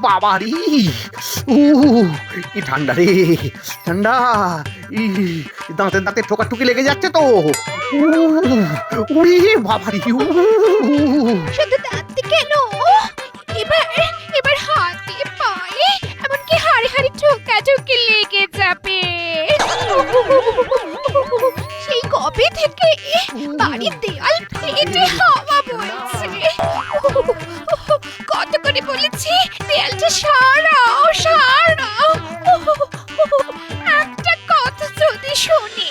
বাবারি, উ কি ঠান্ডা রে, ঠান্ডা। ই দাঁতে দাঁতে ঠোকাঠুকি লেগে যাচ্ছে তো। উড়ি বাবারি, শুধু দাঁতে কেন, এবার এবার হাতে পায়ে এমনকি হাড়ে হাড়ে ঠোকাঠুকি লেগে যাবে। সেই কবে থেকে বাড়ির দেয়াল ফেটে হাওয়া বইছে। কত করে বলেছি দেয়ালটা সারাও সারাও, একটা কথা যদি শুনি।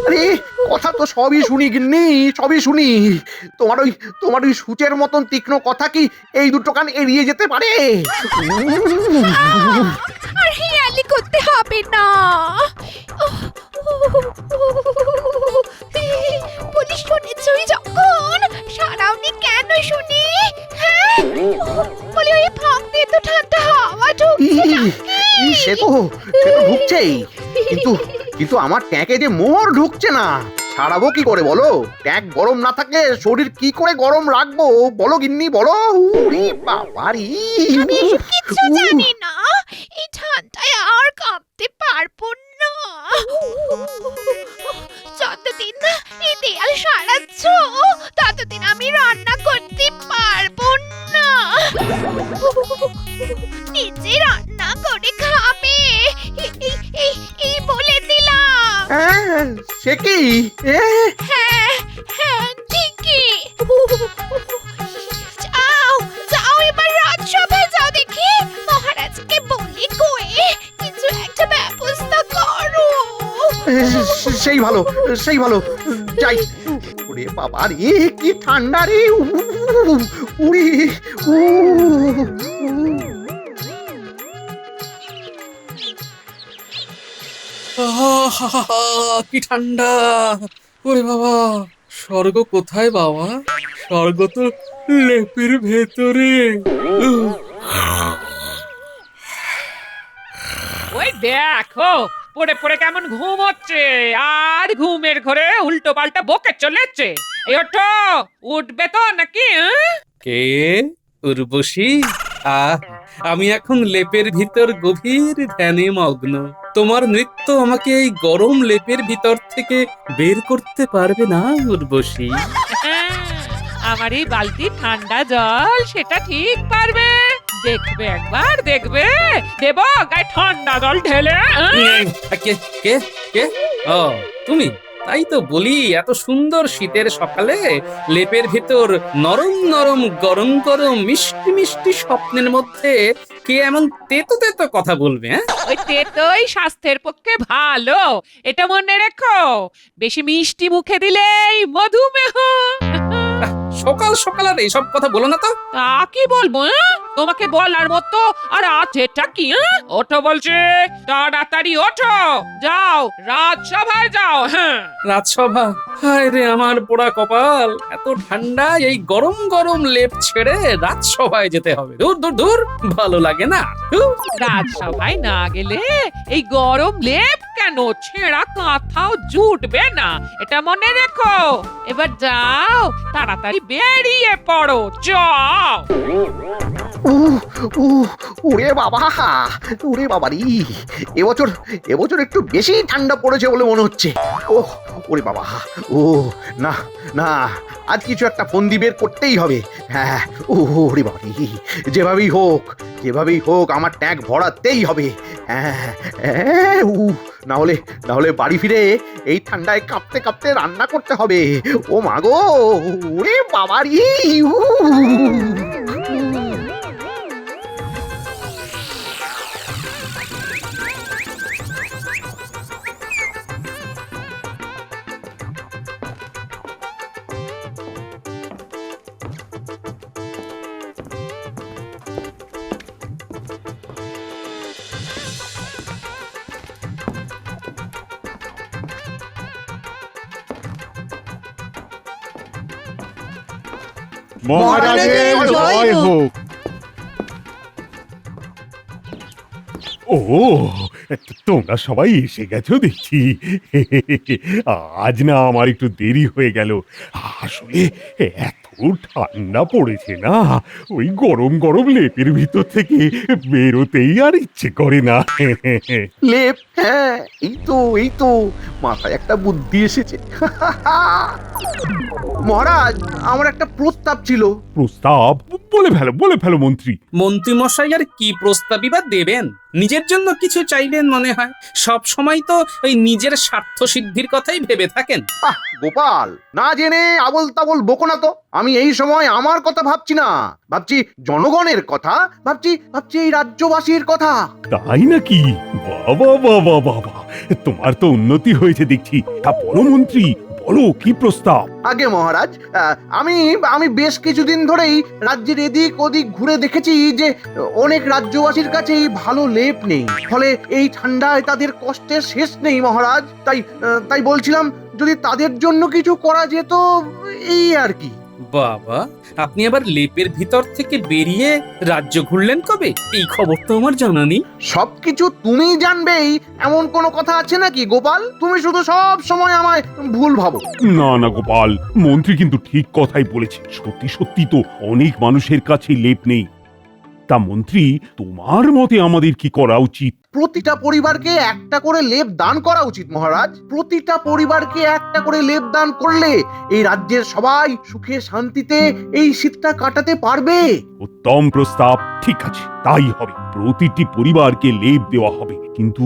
আরে কথা তো সবই শুনি গিন্নি, সবই শুনি। তোমার ওই সূচের মতন তীক্ষ্ণ কথা কি এই দুটো কান এড়িয়ে যেতে পারে? আর হেয়ালি করতে হবে না। পুলিশ শুনেছই যখন সারাওনি কেন শুনি? হ্যাঁ, বলি ওই ফাঁক দিয়ে তো ঠান্ডা হাওয়া ঢুকছে নাকি? সে তো ঢুকছেই, কিন্তু আমার ট্যাঁকে যে মোহর ঢুকছে না। ছাড়াবো কি করে বলো? ট্যাঁক গরম না থাকলে শরীর কি করে গরম রাখবো বলো গিন্নি, বলো। উরি বাবারি, আমি কিচ্ছু জানি না, এই ঠান্ডায় আর কাঁপতে পারবো না। যতদিন এই দেয়াল সারাচ্ছ ততদিন আমি রান্না করতে পারবো না। নিজে রান্না করে খাবে এই বলে দিলাম। সে কি? হ্যাঁ হ্যাঁ ঠিকই। যাও যাও, এবার রাজসভায় যাও দেখি, মহারাজকে বলে কয়ে কিছু একটা ব্যবস্থা করো। সেই ভালো, সেই ভালো, যাই। ওরে বাবা রে, কি ঠান্ডা রে, উড়ি। কি ঠান্ডা! ওরে বাবা, স্বর্গ কোথায় বাবা? স্বর্গ তো লেপের ভেতরে। ওই দেখো পড়ে পড়ে কেমন ঘুম হচ্ছে, আর ঘুমের ঘরে উল্টো পাল্টা বকে চলেছে। এই ওঠো, উঠবে তো নাকি? কে? উর্বশী? আমি এখন লেপের ভিতর গভীর ধ্যানে মগ্ন। তোমার নৃত্য আমাকে এই গরম লেপের ভিতর থেকে বের করতে পারবে না উর্বশী। আমার এই বালতি ঠান্ডা জল সেটা ঠিক পারবে। দেখবে একবার, দেখবে দেব গায়ে ঠান্ডা জল ঢেলে। কে কে কে? ও তুমি? তাই তো বলি, এত সুন্দর শীতের সকালে লেপের ভিতর নরম নরম গরম গরম মিষ্টি মিষ্টি স্বপ্নের মধ্যে কে এমন তেতো তেতো কথা বলবে? ওই তেতোই স্বাস্থ্যের পক্ষে ভালো, এটা মনে রেখো। বেশি মিষ্টি মুখে দিলেই মধুমেহ। সকাল সকাল আর এসব কথা বলো না তো। তা কি বলবো? তোমাকে বলার মতো আর আছেটা কি? ওঠো বলছে, তাড়াতাড়ি ওঠো, যাও রাজসভায় যাও। হ্যাঁ, রাজসভা? হায় রে আমার পোড়া কপাল, এত ঠান্ডা এই গরম গরম লেপ ছেড়ে রাজসভায় যেতে হবে? দূর দূর দূর, ভালো লাগে না। রাজসভায় না গেলে এই গরম লেপ কেন, ছেঁড়া কাঁথাও জুটবে না, এটা মনে রেখো। এবার যাও, তাড়াতাড়ি বেরিয়ে পড়ো, যাও। ওরে বাবা, ওরে বাবারি, এবছর একটু বেশি ঠান্ডা পড়েছে বলে মনে হচ্ছে। ওরে বাবা, না না, আজ কিছু একটা ফন্দি বের করতেই হবে। হ্যাঁ, ওরে বাবারি, যেভাবেই হোক আমার ট্যাঙ্ক ভরাতেই হবে। না হলে বাড়ি ফিরে এই ঠান্ডায় কাঁপতে কাঁপতে রান্না করতে হবে। ও মা গো, ওরে বাবারি। মহারাজের জয় হোক। ও, তোমরা সবাই এসে গেছো দেখছি। আজ না আমার একটু দেরি হয়ে গেল। আসলে এত ঠান্ডা পড়েছে না, ওই গরম গরম লেপের ভিতর থেকে বেরোতেই আর ইচ্ছে করে না। লেপ, হ্যাঁ, এই তো মাথায় একটা বুদ্ধি এসেছে। মহারাজ, আমার একটা প্রস্তাব ছিল। প্রস্তাব? বলে ফেলো মন্ত্রী। মন্ত্রীমশাই আর কি প্রস্তাবই বা দেবেন? নিজের জন্য কিছু চাইবেন মনে হয়। সব সময় তো ওই নিজের স্বার্থ সিদ্ধির কথাই ভেবে থাকেন। আহ গোপাল, না জেনে আবল তাবল বকো না তো। আমি এই সময় আমার কথা ভাবছি না, ভাবছি জনগণের কথা, ভাবছি এই রাজ্যবাসীর কথা। তাই নাকি? বাবা, তোমার তো উন্নতি হয়েছে দেখছি। বলো মন্ত্রী, বলো কি প্রস্তাব? আগে মহারাজ, আমি বেশ কিছুদিন ধরেই রাজ্যের এদিক ওদিক ঘুরে দেখেছি যে অনেক রাজ্যবাসীর কাছেই ভালো লেপ নেই, ফলে এই ঠান্ডায় তাদের কষ্টের শেষ নেই মহারাজ। তাই বলছিলাম, যদি তাদের জন্য কিছু করা যেত, এই আর কি। বাবা, আপনি আবার লেপের ভিতর থেকে বেরিয়ে রাজ্য ঘুরলেন কবে? এই খবর তো আমার জানা নেই। সবকিছু তুমি জানবেই এমন কোনো কথা আছে নাকি গোপাল? তুমি শুধু সব সময় আমায় ভুল ভাবো। না গোপাল, মন্ত্রী কিন্তু ঠিক কথাই বলেছে। সত্যি তো অনেক মানুষের কাছে লেপ নেই। তা মন্ত্রী, তোমার মতে আমাদের কি করা উচিত? প্রতিটা পরিবারকে একটা করে লেপ দান করা উচিত মহারাজ। প্রতিটা পরিবারকে একটা করে লেপ দান করলে এই রাজ্যের সবাই সুখে শান্তিতে এই শীতটা কাটাতে পারবে। উত্তম প্রস্তাব, ঠিক আছে, তাই হবে। প্রতিটি পরিবারকে লেপ দেওয়া হবে, কিন্তু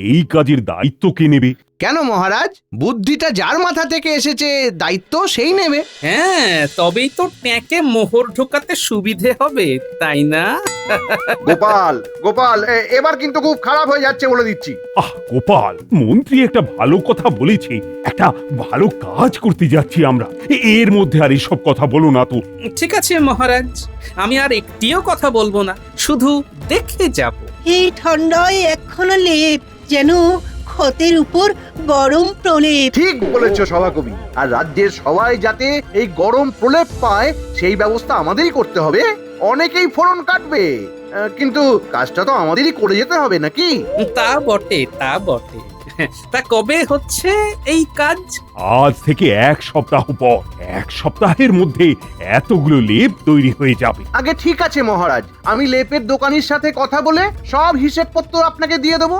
এই কাজের দায়িত্ব কে নেবে? কেন মহারাজ? বুদ্ধিটা যার মাথা থেকে এসেছে দায়িত্ব সেই নেবে। হ্যাঁ, তবেই তো ট্যাঁকে মোহর ঢোকাতে সুবিধে হবে, তাই না? গোপাল, এবার কিন্তু খুব খারাপ হয়ে যাচ্ছে বলে দিচ্ছি। গোপাল, মন্ত্রী একটা ভালো কথা বলেছে, একটা ভালো কাজ করতে যাচ্ছি আমরা। এর মধ্যে আর এসব কথা বলো না তো। ঠিক আছে মহারাজ, আমি আর একটিও কথা বলবো না, শুধু দেখে যাব। এই ঠান্ডায় একখানা লেপ যেন ক্ষতের উপর গরম প্রলেপ। ঠিক বলেছ সভাকবি। আর রাজ্যের সবাই যাতে এই গরম প্রলেপ পায় সেই ব্যবস্থা আমাদেরই করতে হবে। অনেকেই ফোড়ন কাটবে, কিন্তু কাজটা তো আমাদেরই করে যেতে হবে নাকি? তা বটে। তা কবে হচ্ছে এই কাজ? আজ থেকে 1 সপ্তাহ পর। 1 সপ্তাহের মধ্যে এতগুলো লেপ তৈরি হয়ে যাবে। আগে ঠিক আছে মহারাজ, আমি লেপের দোকানির সাথে কথা বলে সব হিসেবপত্র আপনাকে দিয়ে দেবো।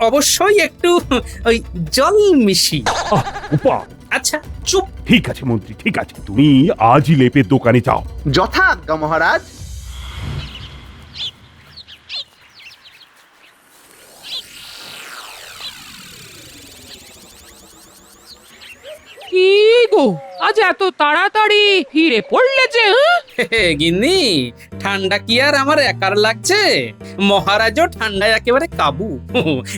অবশ্যই একটু ওই জল মিশি। গোপাল, আচ্ছা চুপ। ঠিক আছে মন্ত্রী, ঠিক আছে, তুমি আজই লেপের দোকানে যাও। যথাজ্ঞা মহারাজ। কি গো, আজ এত তাড়াতাড়ি ফিরে পড়লে যে? গিন্নি, ঠান্ডা কি আর আমার একার লাগছে? মহারাজও ঠান্ডায় একেবারে কাবু,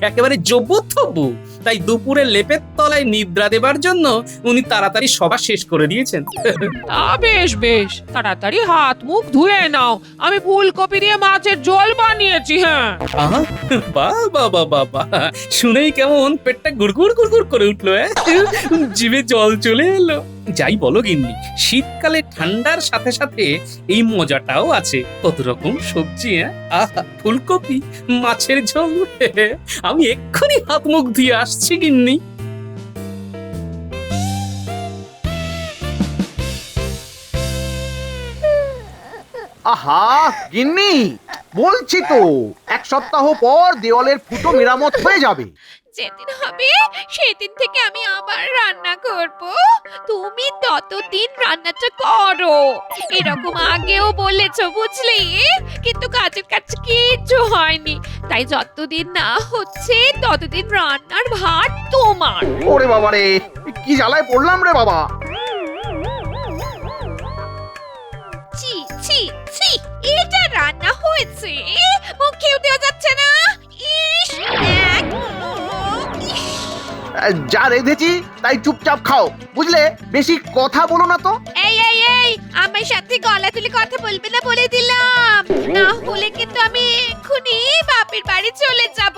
একেবারে জবুথবু। তাই দুপুরে লেপের তলায় নিদ্রা দেবার জন্য উনি তাড়াতাড়ি সভা শেষ করে দিয়েছেন। বেশ তাড়াতাড়ি হাত মুখ ধুয়ে নাও, আমি ফুলকপি দিয়ে মাছের ঝোল বানিয়েছি। হ্যাঁ, বাবা, শুনেই কেমন পেটটা গুড়গুড় করে উঠলো। জিভে জল চলে এলো। যাই বলো গিন্নি, শীতকালে ঠান্ডার সাথে সাথে এই মজাটাও আছে। কত রকম সবজি, আহা, ফুলকপি, মাছের ঝোল। আমি এক্ষুনি হাত মুখ ধুয়ে আসছি গিন্নি। আহা গিন্নি, বলছি তো 1 সপ্তাহ পর দেওয়ালের ফুটো মেরামত হয়ে যাবে। যেদিন হবে সেদিন থেকে আমি আবার রান্না করব, তুমি ততদিন রান্নাটা করো। এরকম আগেও বলেছো বুঝলি, কিন্তু কাজের কাজ কিচ্ছু হয়নি। তাই যতদিন না হচ্ছে ততদিন রান্নার ভার তোমার। ওরে বাবা রে, কি জ্বালায় পড়লাম রে বাবা। ছি ছি ছি, এটা রান্না হয়েছে, মুখেও দেওয়া যাচ্ছে না। ইস, এক যা রেঁধেছি তাই চুপচাপ খাও, বুঝলে? বেশি কথা বলো না তো। এই আমার সাথে গলা তুলে কথা বলবে না বলে দিলাম, না হলে কিন্তু আমি এক্ষুনি বাপের বাড়ি চলে যাব।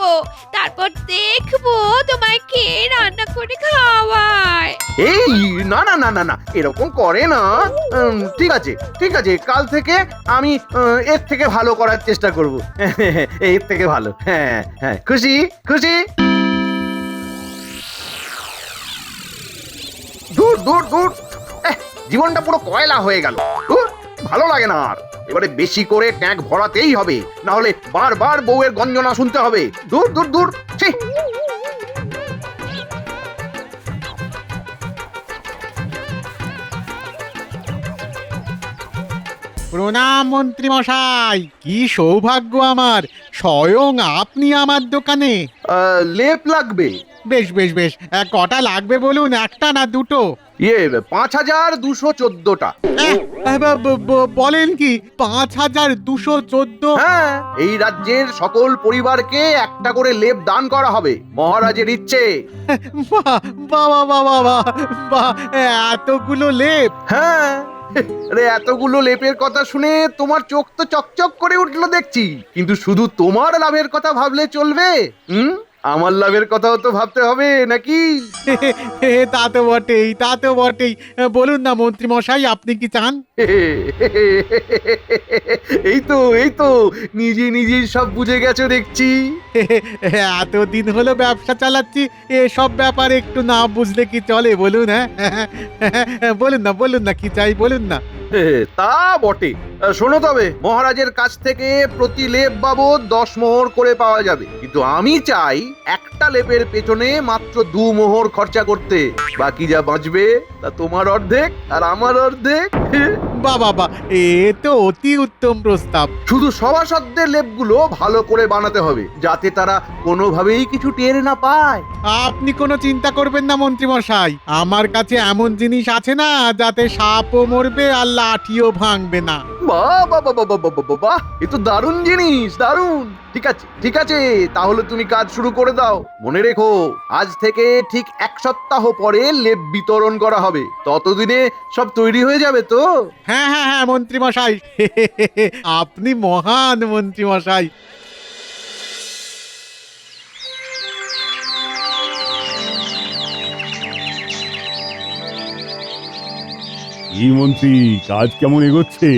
তারপর দেখবো তোমায় কে রান্না করে খাওয়ায়। এই না, এরকম করে না। ঠিক আছে, কাল থেকে আমি এর থেকে ভালো করার চেষ্টা করব। এর থেকে ভালো। হ্যাঁ, খুশি। দূর। জীবনটা পুরো কয়লা হয়ে গেল। উহ, ভালো লাগে না আর। এবারে বেশি করে ট্যাঙ্ক ভরাতেই হবে, না হলে বারবার বউয়ের গঞ্জনা শুনতে হবে। দূর দূর দূর, ছি। প্রণাম মন্ত্রী মশাই, কি সৌভাগ্য আমার, স্বয়ং আপনি আমার দোকানে। লেপ লাগবে। বেশ বেশ বেশ, কটা লাগবে বলুন, একটা না দুটো? 5214টা। বলেন কি, 5214? হ্যাঁ, এই রাজ্যের সকল পরিবারকে একটা করে লেপ দান করা হবে মহারাজের ইচ্ছে। বাবা বাবা বাবা, এতগুলো লেপ? হ্যাঁ, আরে এতগুলো লেপের কথা শুনে তোমার চোখ তো চকচক করে উঠলো দেখছি, কিন্তু শুধু তোমার লাভের কথা ভাবলে চলবে? আমার লাভের কথাও তো ভাবতে হবে নাকি? তা তো বটেই, তা তো বটেই। বলুন না মন্ত্রী মশাই, আপনি কি চান? এই তো নিজে নিজেই সব বুঝে গেছো দেখছি। এতদিন হলো ব্যবসা চালাচ্ছি, এসব ব্যাপারে একটু না বুঝলে কি চলে বলুন? হ্যাঁ, বলুন না কি চাই, বলুন না। তা বটে। শোনো, তবে মহারাজের কাছ থেকে প্রতি লেপ বাবদ 10 মোহর করে পাওয়া যাবে, কিন্তু আমি চাই একটা লেপের পেছনে মাত্র 2 মোহর খরচা করতে। বাকি যা বাঁচবে তা তোমার অর্ধেক আর আমার অর্ধেক। বাবা, এ তো অতি উত্তম প্রস্তাব। শুধু সভাসদদের লেপগুলো ভালো করে বানাতে হবে, যাতে তারা কোনোভাবেই কিছু টের না পায়। আপনি কোনো চিন্তা করবেন না মন্ত্রী মশাই, আমার কাছে এমন জিনিস আছে না যাতে সাপও মরবে আর লাঠিও ভাঙবে না। বাহ বাহ বাহ বাহ বাহ বাহ বাহ, এ তো দারুণ জিনিস, দারুণ। ঠিক আছে, তাহলে তুমি কাজ শুরু করে দাও। মনে রেখো, আজ থেকে ঠিক 1 সপ্তাহ পরে লেপ বিতরণ করা হবে। ততদিনে সব তৈরি হয়ে যাবে তো? হ্যাঁ মন্ত্রী মশাই, আপনি মহান মন্ত্রী মশাই। এই মন্ত্রী, কাজ কেমন এগোচ্ছে?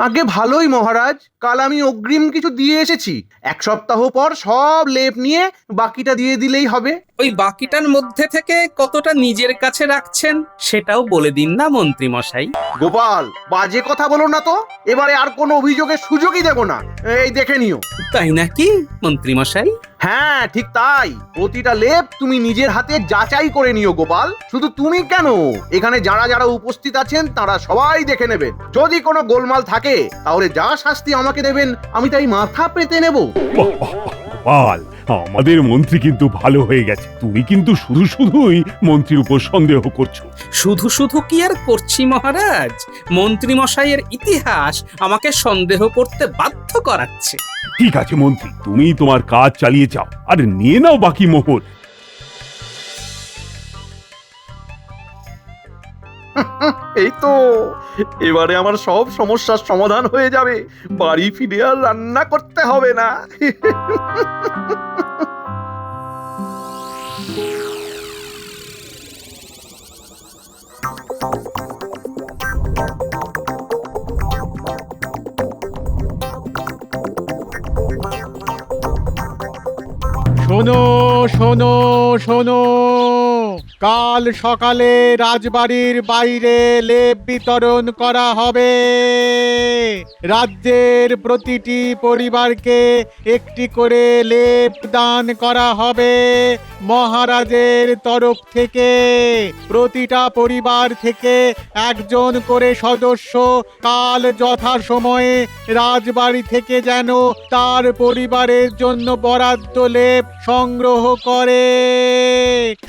আগে ভালোই মহারাজ, কাল আমি অগ্রিম কিছু দিয়ে এসেছি। 1 সপ্তাহ পর সব লেপ নিয়ে বাকিটা দিয়ে দিলেই হবে। ওই বাকিটার মধ্যে থেকে কতটা নিজের কাছে রাখছেন সেটাও বলে দিন না মন্ত্রী মশাই। গোপাল, বাজে কথা বলো না তো, এবারে আর কোনো অভিযোগের সুযোগই দেব না। এই দেখে নিও। তাই নাকি মন্ত্রী মশাই? হ্যাঁ, ঠিক তাই। প্রতিটা লেপ তুমি নিজের হাতে যাচাই করে নিও গোপাল। শুধু তুমি কেন, এখানে যারা যারা উপস্থিত আছেন তারা সবাই দেখে নেবেন। যদি কোনো গোলমাল থাকে তাহলে যা শাস্তি আমাকে দেবেন আমি তাই মাথা পেতে নেব। গোপাল, আমাদের মন্ত্রী কিন্তু ভালো হয়ে গেছে। তুমি কিন্তু শুধুই মন্ত্রীর উপর সন্দেহ করছো। শুধু কি আর করছি মহারাজ, মন্ত্রী মশাইয়ের ইতিহাস আমাকে সন্দেহ করতে বাধ্য করাচ্ছে। ঠিক আছে মন্ত্রী, তুমি তোমার কাজ চালিয়ে যাও আর নিয়ে নাও বাকি মোহর। এই তো, এবারে আমার সব সমস্যার সমাধান হয়ে যাবে। বাড়ি ফিরে আর রান্না করতে হবে না। শোনো, কাল সকালে রাজবাড়ির বাইরে লেপ বিতরণ করা হবে। রাজ্যের প্রতিটি পরিবারকে একটি করে লেপ দান করা হবে মহারাজের তরফ থেকে। প্রতিটা পরিবার থেকে একজন করে সদস্য কাল যথাসময়ে রাজবাড়ি থেকে যেন তার পরিবারের জন্য বরাদ্দ লেপ সংগ্রহ করে।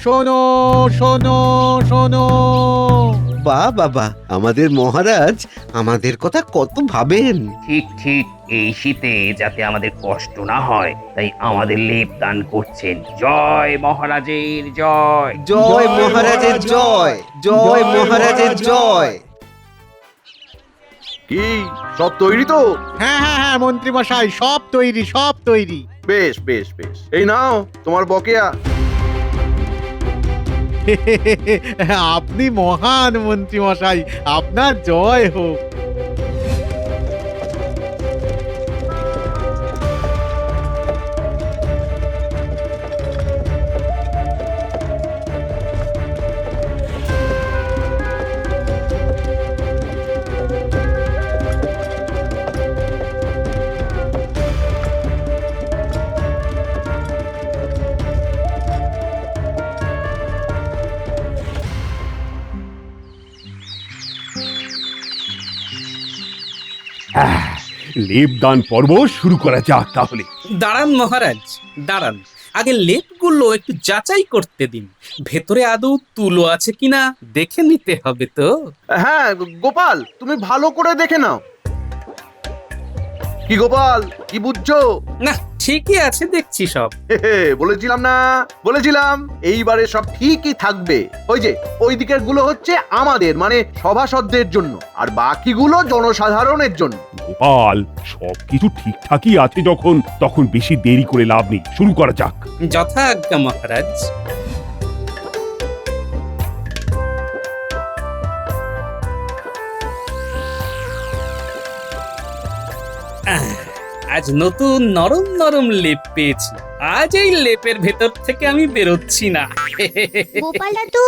শোনো। বাবা, আমাদের মহারাজ আমাদের কথা কত ভাবেন। ঠিক এই শীতে যাতে আমাদের কষ্ট না হয় তাই আমাদের লেপ দান করছেন। জয় মহারাজের জয়। জয় মহারাজের জয়, জয় মহারাজের জয়। কি সব তৈরি তো? হ্যাঁ মন্ত্রী মশাই, সব তৈরি। বেশ, এই নাও তোমার বকেয়া। আপনি মহান মন্ত্রী মশাই, আপনার জয় হোক। লেপদান পর্ব শুরু করা যাক তাহলে। দাঁড়ান মহারাজ, দাঁড়ান, আগে লেপগুলো একটু যাচাই করতে দিন, ভেতরে আদৌ তুলো আছে কিনা দেখে নিতে হবে তো। হ্যাঁ গোপাল, তুমি ভালো করে দেখে নাও। কি গোপাল, কি বুঝছো? না, ঠিকই আছে দেখছি সব। বলেছিলাম না, বলেছিলাম এইবারে সব ঠিকই থাকবে। ওই যে ওই দিকের গুলো হচ্ছে আমাদের মানে সভাসদদের জন্য, আর বাকিগুলো জনসাধারণের জন্য। গোপাল, সবকিছু ঠিকঠাকই আছে যখন, তখন বেশি দেরি করে লাভ নেই, শুরু করা যাক। যথাজ্ঞা মহারাজ। আজ নতুন নরম নরম লেপ পেয়েছি, আজ এই লেপের ভেতর থেকে আমি বেরোচ্ছি না। গোপাল দাদু,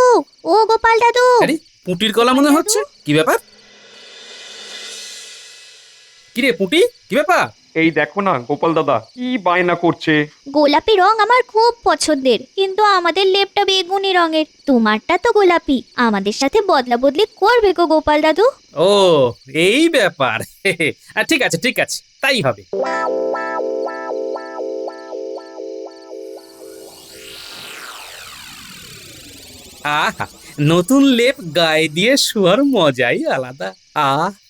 ও গোপাল দাদু, আরে পুঁটির গলা মনে হচ্ছে, কি ব্যাপার? কিরে পুঁটি, কি ব্যাপার? এই দেখো না গোপাল দাদা কি বায়না করছে। গোলাপি রং আমার খুব পছন্দের, কিন্তু আমাদের লেপটা বেগুনি রঙের, তোমারটা তো গোলাপি, আমাদের সাথে বদলা বদলি করবে গো গোপাল দাদু। ও এই ব্যাপার। ঠিক আছে ঠিক আছে, তাই হবে। আহা, নতুন লেপ গায়ে দিয়ে শোয়ার মজাই আলাদা।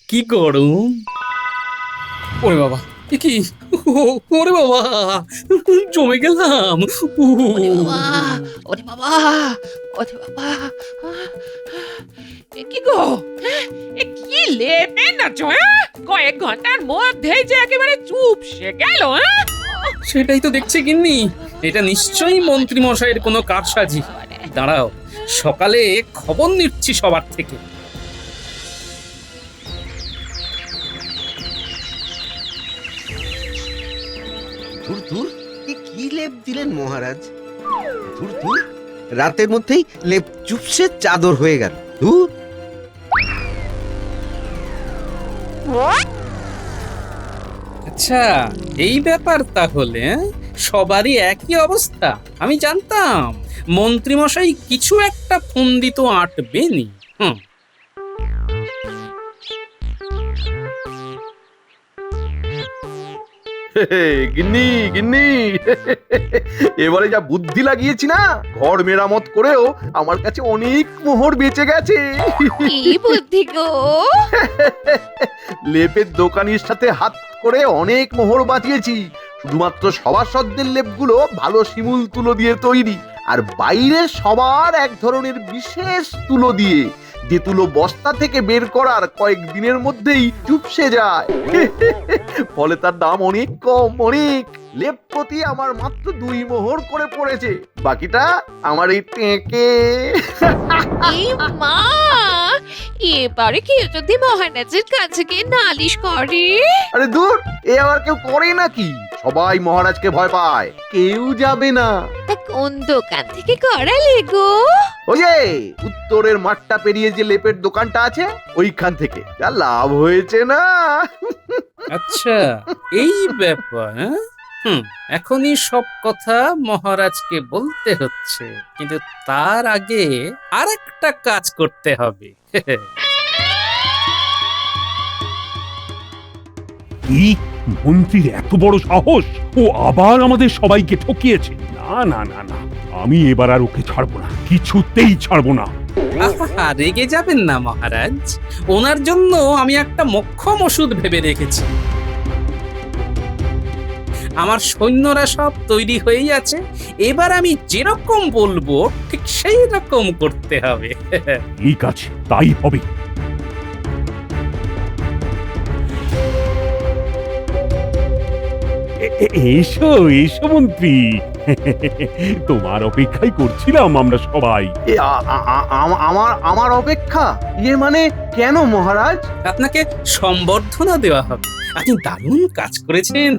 কি গরম! ওরে বাবা, এ কি! ওরে বাবা, জমে গেলাম। ওরে বাবা, ওরে বাবা, ওরে বাবা, এ কি গো, হ্যাঁ? এ কি লেপে নাচো, হ্যাঁ? কয়েক ঘন্টার মধ্যেই যে একেবারে চুপসে গেল, হ্যাঁ? সেটাই তো দেখছি গিন্নি, এটা নিশ্চয়ই মন্ত্রী মশাইয়ের কোনো কারসাজি। দাঁড়াও, সকালে খবর নিচ্ছি সবার থেকে। ধুর ধুর, কি লেপ দিলেন মহারাজ? ধুর ধুর, রাতের মধ্যেই লেপ চুপসে চাদর হয়ে গেল। ধুর। আচ্ছা, এই ব্যাপার তাহলে, হ্যাঁ? সবারই একই অবস্থা। আমি জানতাম মন্ত্রী মশাই কিছু একটা ফন্দি তো আঁটবেনি। গিন্নি গিন্নি, এবারে যা বুদ্ধি লাগিয়েছি না, ঘর মেরামত করেও আমার কাছে অনেক মোহর বেঁচে গেছে। কি বুদ্ধি গো? লেপের দোকানির সাথে হাত করে অনেক মোহর বাঁচিয়েছি। শুধুমাত্র সভাসদদের লেপগুলো ভালো শিমুল তুলো দিয়ে তৈরি, আর বাইরের সবার এক ধরনের বিশেষ তুলো দিয়ে, যে তুলো বস্তা থেকে বের করার কয়েকদিনের মধ্যেই চুপসে যায়। ফলে তার দাম অনেক কম, অনেক। লেপ প্রতি আমার মাত্র 2 মোহর করে পড়েছে, বাকিটা আমার এই টেকে। এই মা, এবারে কেউ যদি মহারাজের কাছে গিয়ে নালিশ করে? আরে দূর, এ আবার কেউ করে নাকি? সবাই মহারাজকে ভয় পায়, কেউ যাবে না। তা কোন দোকান থেকে করালে গো? ওই যে উত্তরের মাঠটা পেরিয়ে যে লেপের দোকানটা আছে, ওইখান থেকে। যা লাভ হয়েছে না। আচ্ছা, এই ব্যাপার, হ্যাঁ? এখনই সব কথা মহারাজকে বলতে হচ্ছে, কিন্তু তার আগে আর একটা কাজ করতে হবে। কি, মন্ত্রীর এত বড় সাহস! ও আবার আমাদের সবাইকে ঠকিয়েছে। না না না না, আমি এবার আর ওকে ছাড়বো না, কিছুতেই ছাড়বো না। আহা, রেগে যাবেন না মহারাজ, ওনার জন্য আমি একটা মোক্ষম ওষুধ ভেবে রেখেছি। আমার সৈন্যরা সব তৈরি হয়েই আছে, এবার আমি যেরকম বলবো ঠিক সেই রকম করতে হবে। ঠিক আছে, তাই হবে। এসো এসো মন্ত্রী, তোমার অপেক্ষাই করছিলাম আমরা সবাই। আমার অপেক্ষা? ইয়ে মানে কেন মহারাজ? আপনাকে সম্বর্ধনা দেওয়া হবে, আপনি দারুণ কাজ করেছেন,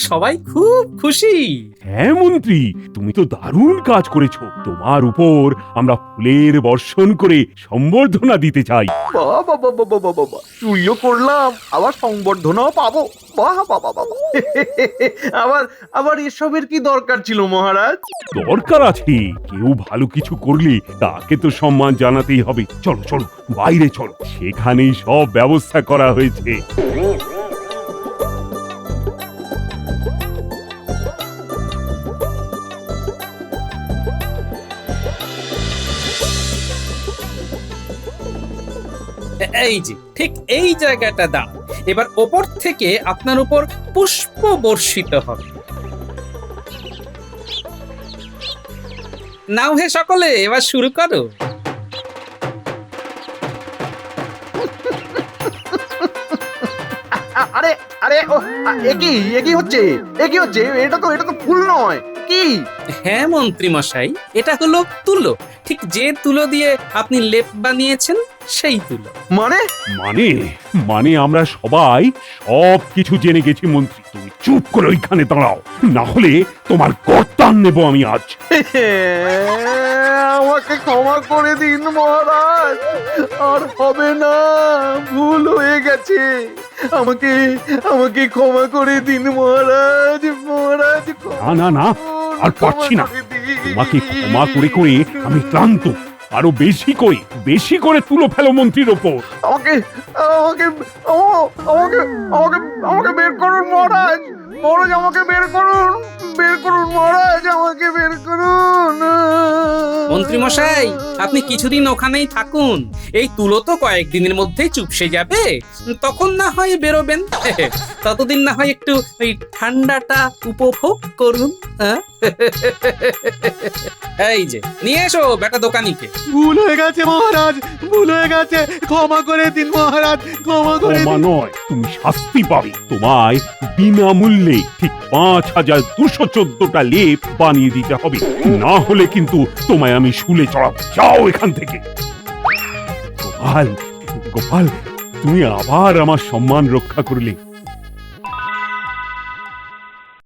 সবাই খুব খুশি। হ্যাঁ মন্ত্রী, তুমি তো দারুণ কাজ করেছো, তোমার উপর আমরা ফুলের বর্ষণ করে সম্বর্ধনা দিতে চাই। বাবা বাবা বাবা বাবা, চুরিও করলাম, আবার সংবর্ধনাও পাবো। বাহ বাবা বাবা, আবার আবার এসবের কি দরকার ছিল মহারাজ? দরকার আছে, কেউ ভালো কিছু করলে তাকে তো সম্মান জানাতেই হবে। চলো চলো, বাইরে চলো, সেখানেই সব ব্যবস্থা করা হয়েছে। এই যে ঠিক এই জায়গাটা দাও। এবার ওপর থেকে আপনার উপর পুষ্প বর্ষিত হবে। নাও হে সকলে, এবার শুরু করো। আরে আরে ও একই হচ্ছে এটা তো ফুল নয় কি? হ্যাঁ মন্ত্রী মশাই, এটা হলো তুলো। ঠিক যে তুলো দিয়ে আপনি লেপ বানিয়েছেন সেই তুলো। মানে মানে মানে আমরা সবাই সব কিছু জেনে গেছি মন্ত্রী। তুমি চুপ করে ওইখানে দাঁড়াও, না হলে তোমার কর্তান নেব আমি আজ। আমাকে ক্ষমা করে দিন মহারাজ, আর হবে না, ভুল হয়ে গেছে। আমাকে ক্ষমা করে দিন মহারাজ। না না না, আর পারছি না। তোমাকে ক্ষমা করে করে আমি ক্লান্ত। আরো বেশি করে তুলো ফেলো মন্ত্রীর ওপর। আমাকে বের করুন মহারাজ। আমাকে বের করুন মহারাজ, আমাকে বের করুন। মন্ত্রী মশাই, আপনি কিছুদিন ওখানেই থাকুন। এই তুলো তো কয়েকদিনের মধ্যেই চুপসে যাবে, তখন না হয় বেরোবেন। ততদিন না হয় একটু ওই ঠান্ডাটা উপভোগ করুন। হ্যাঁ? এই যে নিয়ে এসো বেটা দোকানিকে। ভুল হয়ে গেছে মহারাজ, ভুল হয়ে গেছে, ক্ষমা করে দিন মহারাজ, ক্ষমা করে ক্ষমা দিন। নয়, তুমি শাস্তি পাবে। তোমায় বিনামূল্যে ঠিক 5214টা লেপ বানিয়ে দিতে হবে, না হলে কিন্তু তোমায় আমি শুলে চড়াবো। যাও এখান থেকে। গোপাল, তুমি আবার আমার সম্মান রক্ষা করলে।